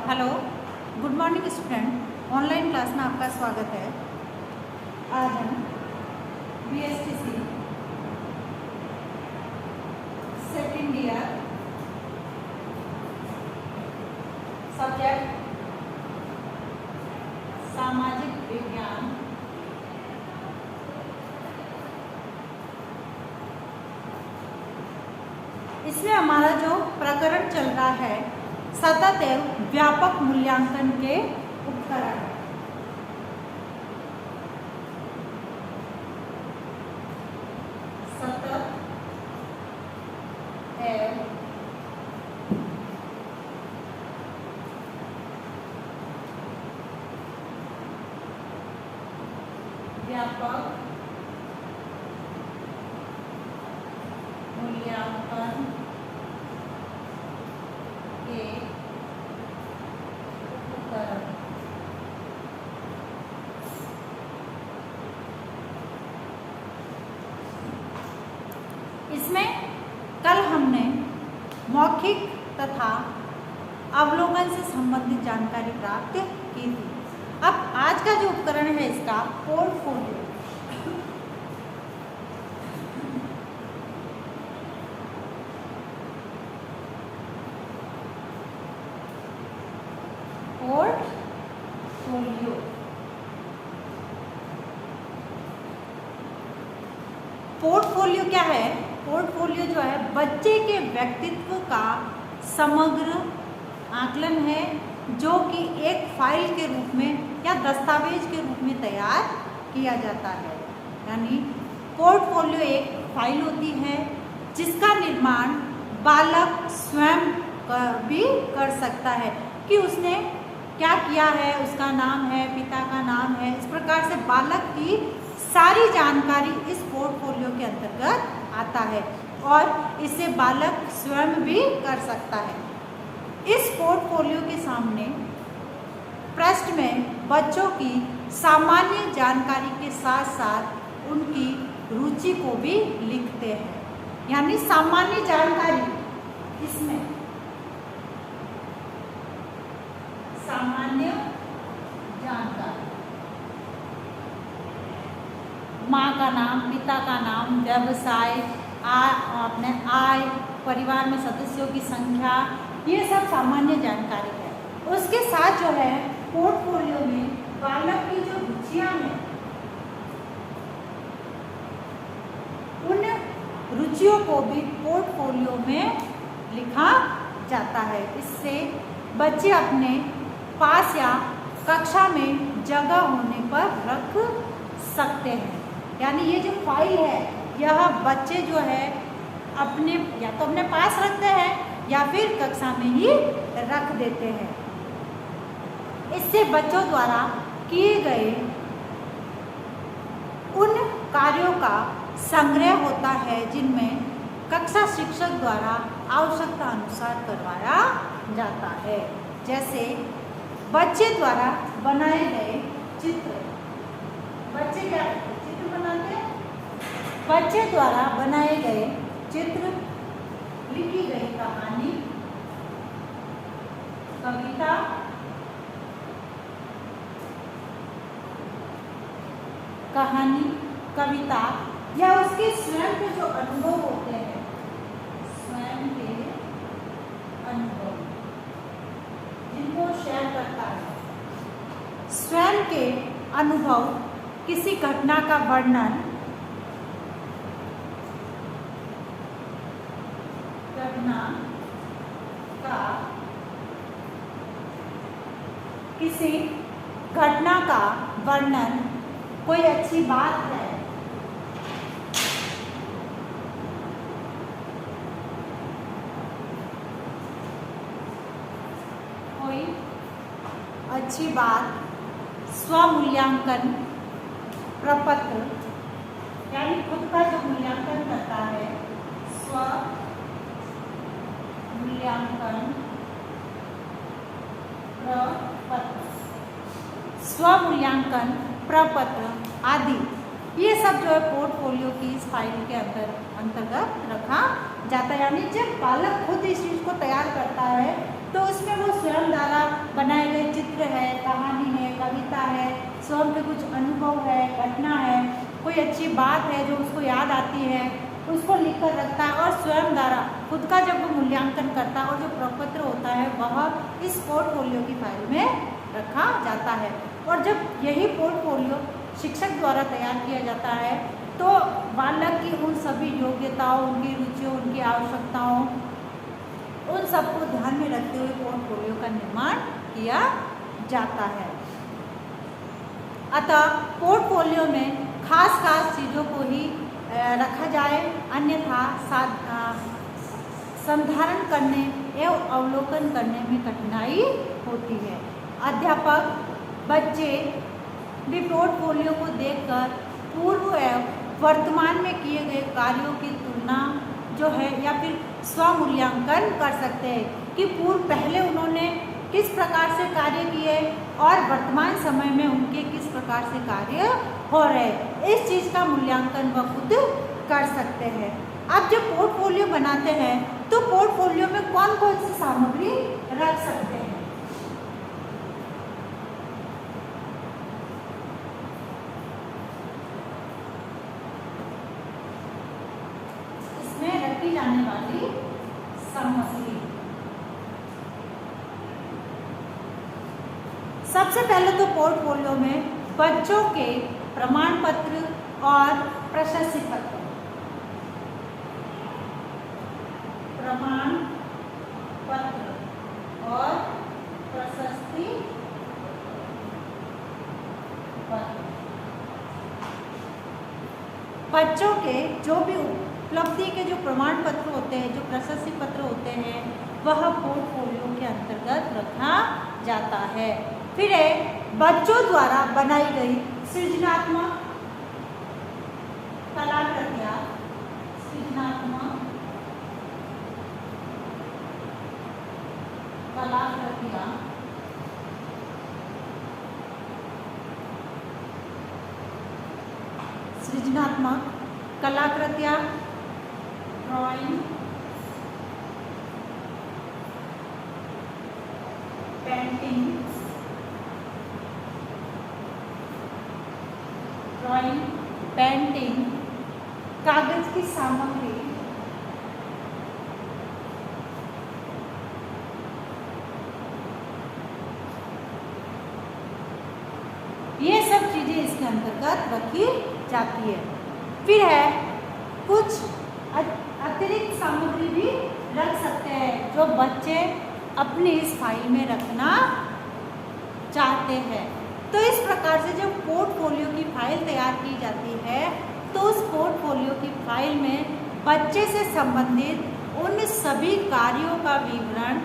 Hello, good morning student. Online class में आपका स्वागत है। आज हम BSTC सेकेंड ईयर सब्जेक्ट सामाजिक विज्ञान इसमें हमारा जो प्रकरण चल रहा है सतत एवं व्यापक मूल्यांकन के उपकरण। सतत एवं व्यापक मूल्यांकन के उपकरण। इसमें कल हमने मौखिक तथा अवलोकन से संबंधित जानकारी प्राप्त की थी। अब आज का जो उपकरण है इसका पोर्टफोलियो। पोर्टफोलियो पोर्टफोलियो क्या है? पोर्टफोलियो जो है बच्चे के व्यक्तित्व का समग्र आकलन है जो कि एक फाइल के रूप में या दस्तावेज के रूप में तैयार किया जाता है। यानी पोर्टफोलियो एक फाइल होती है जिसका निर्माण बालक स्वयं भी कर सकता है कि उसने क्या किया है, उसका नाम है, पिता का नाम है। इस प्रकार से बालक की सारी जानकारी इस पोर्टफोलियो के अंतर्गत आता है और इसे बालक स्वयं भी कर सकता है। इस पोर्टफोलियो के सामने पृष्ठ में बच्चों की सामान्य जानकारी के साथ साथ उनकी रुचि को भी लिखते हैं। यानी सामान्य जानकारी, इसमें सामान्य जानकारी, माँ का नाम, पिता का नाम, व्यवसाय, अपने आय, परिवार में सदस्यों की संख्या, ये सब सामान्य जानकारी है। उसके साथ जो है पोर्टफोलियो में बालक की जो रुचियां हैं उन रुचियों को भी पोर्टफोलियो में लिखा जाता है। इससे बच्चे अपने पास या कक्षा में जगह होने पर रख सकते हैं। यानी ये जो फाइल है यह बच्चे जो है अपने या तो अपने पास रखते हैं या फिर कक्षा में ही रख देते हैं। इससे बच्चों द्वारा किए गए उन कार्यों का संग्रह होता है जिनमें कक्षा शिक्षक द्वारा आवश्यकता अनुसार करवाया जाता है। जैसे बच्चे द्वारा बनाए गए चित्र। बच्चे क्या चित्र बनाते हैं? बच्चे द्वारा बनाए गए चित्र, लिखी गई कहानी, कविता, कविता या उसके स्वयं के जो अनुभव होते हैं, स्वयं के अनुभव जिनको शेयर करता है, स्वयं के अनुभव, किसी घटना का वर्णन, किसी घटना का वर्णन, कोई अच्छी बात है, कोई अच्छी बात, स्वमूल्यांकन प्रपत्र, यानी खुद का जो मूल्यांकन करता है, स्व मूल्यांकन प्रपत्र, स्वमूल्यांकन प्रपत्र आदि, ये सब जो है पोर्टफोलियो की इस फाइल के अंतर्गत रखा जाता है। यानी जब बालक खुद इस चीज़ को तैयार करता है तो उसमें वो स्वयं द्वारा कविता है, स्वयं के कुछ अनुभव है, घटना है, कोई अच्छी बात है जो उसको याद आती है, उसको लिख कर रखता है और स्वयं द्वारा खुद का जब वो मूल्यांकन करता है और जो प्रपत्र होता है वह इस पोर्टफोलियो की फाइल में रखा जाता है। और जब यही पोर्टफोलियो शिक्षक द्वारा तैयार किया जाता है तो बालक की उन सभी योग्यताओं, उनकी रुचियों, उनकी आवश्यकताओं, उन सबको ध्यान में रखते हुए पोर्टफोलियो का निर्माण किया जाता है। अतः पोर्टफोलियो में खास चीज़ों को ही रखा जाए, अन्यथा संधारण करने एवं अवलोकन करने में कठिनाई होती है। अध्यापक बच्चे भी पोर्टफोलियो को देखकर पूर्व एवं वर्तमान में किए गए कार्यों की तुलना जो है या फिर स्वमूल्यांकन कर सकते हैं कि पूर्व पहले उन्होंने किस प्रकार से कार्य किए और वर्तमान समय में उनके किस प्रकार से कार्य हो रहे, इस चीज़ का मूल्यांकन वह खुद कर सकते हैं। अब जब पोर्टफोलियो बनाते हैं तो पोर्टफोलियो में कौन कौन सी सामग्री रख सकते हैं? इसमें रखी जाने वाली सामग्री, सबसे पहले तो पोर्टफोलियो में बच्चों के प्रमाण पत्र और प्रशस्ति पत्र, प्रमाण पत्र और प्रशस्ति पत्र, बच्चों के जो भी उपलब्धि के जो प्रमाण पत्र होते हैं, जो प्रशस्ति पत्र होते हैं, वह पोर्टफोलियो के अंतर्गत रखा जाता है। फिर है बच्चों द्वारा बनाई गई सृजनात्मक कलाकृतियाँ, सृजनात्मक कलाकृतियाँ सृजनात्मक कलाकृतियाँ, ड्राइंग, पेंटिंग, ड्राइंग, पेंटिंग, कागज की सामग्री, ये सब चीजें इसके अंतर्गत रखी जाती है। फिर है कुछ अतिरिक्त सामग्री भी रख सकते हैं जो बच्चे अपनी इस फाइल में रखना चाहते हैं। तो इस प्रकार से जब पोर्टफोलियो की फाइल तैयार की जाती है तो उस पोर्टफोलियो की फाइल में बच्चे से संबंधित उन सभी कार्यों का विवरण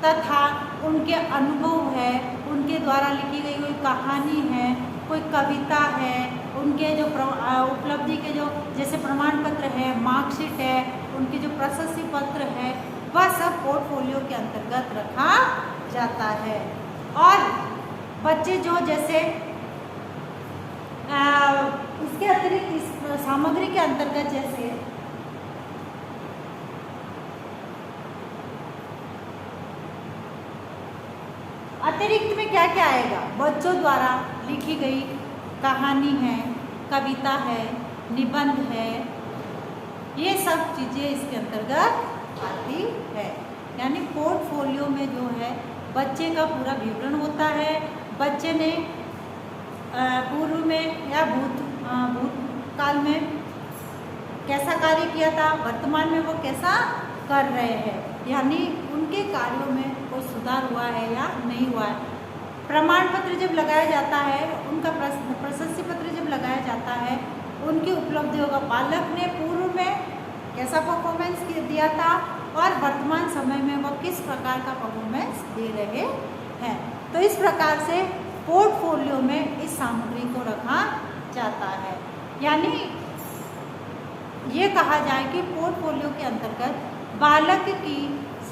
तथा उनके अनुभव है, उनके द्वारा लिखी गई कोई कहानी है, कोई कविता है, उनके जो उपलब्धि के जो जैसे प्रमाण पत्र है, मार्कशीट है, उनके जो प्रशस्ति पत्र है, वह सब पोर्टफोलियो के अंतर्गत रखा जाता है। और बच्चे जो जैसे इसके अतिरिक्त इस सामग्री के अंतर्गत जैसे अतिरिक्त में क्या क्या आएगा, बच्चों द्वारा लिखी गई कहानी है, कविता है, निबंध है, ये सब चीज़ें इसके अंतर्गत आती है। यानी पोर्टफोलियो में जो है बच्चे का पूरा विवरण होता है, बच्चे ने पूर्व में या भूतकाल में कैसा कार्य किया था, वर्तमान में वो कैसा कर रहे हैं, यानी उनके कार्यों में कोई सुधार हुआ है या नहीं हुआ है। प्रमाण पत्र जब लगाया जाता है, उनका प्रशस्ति पत्र जब लगाया जाता है, उनकी उपलब्धियों का बालक ने पूर्व में कैसा परफॉर्मेंस दिया था और वर्तमान समय में वह किस प्रकार का परफॉर्मेंस दे रहे हैं। तो इस प्रकार से पोर्टफोलियो में इस सामग्री को रखा जाता है। यानी ये कहा जाए कि पोर्टफोलियो के अंतर्गत बालक की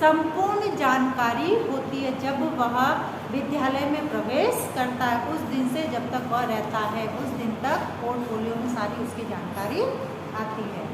संपूर्ण जानकारी होती है जब वह विद्यालय में प्रवेश करता है। उस दिन से जब तक वह रहता है उस दिन तक पोर्टफोलियो में सारी उसकी जानकारी आती है।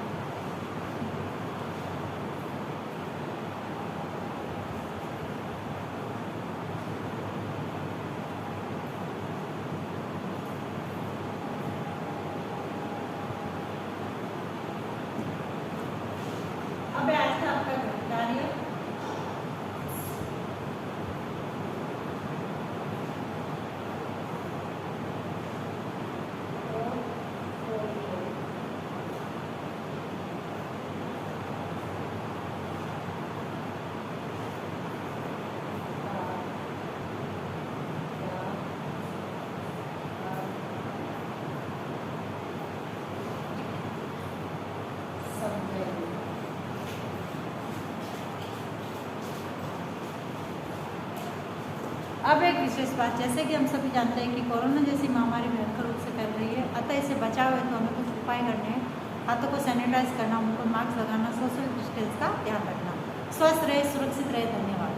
अब एक विशेष बात, जैसे कि हम सभी जानते हैं कि कोरोना जैसी महामारी भयंकर रूप से फैल रही है, अतः इससे बचाव है तो हमें कुछ उपाय करने हैं। हाथों को सैनिटाइज करना, मुंह पर मास्क लगाना, सोशल डिस्टेंस का ध्यान रखना। स्वस्थ रहे, सुरक्षित रहे। धन्यवाद।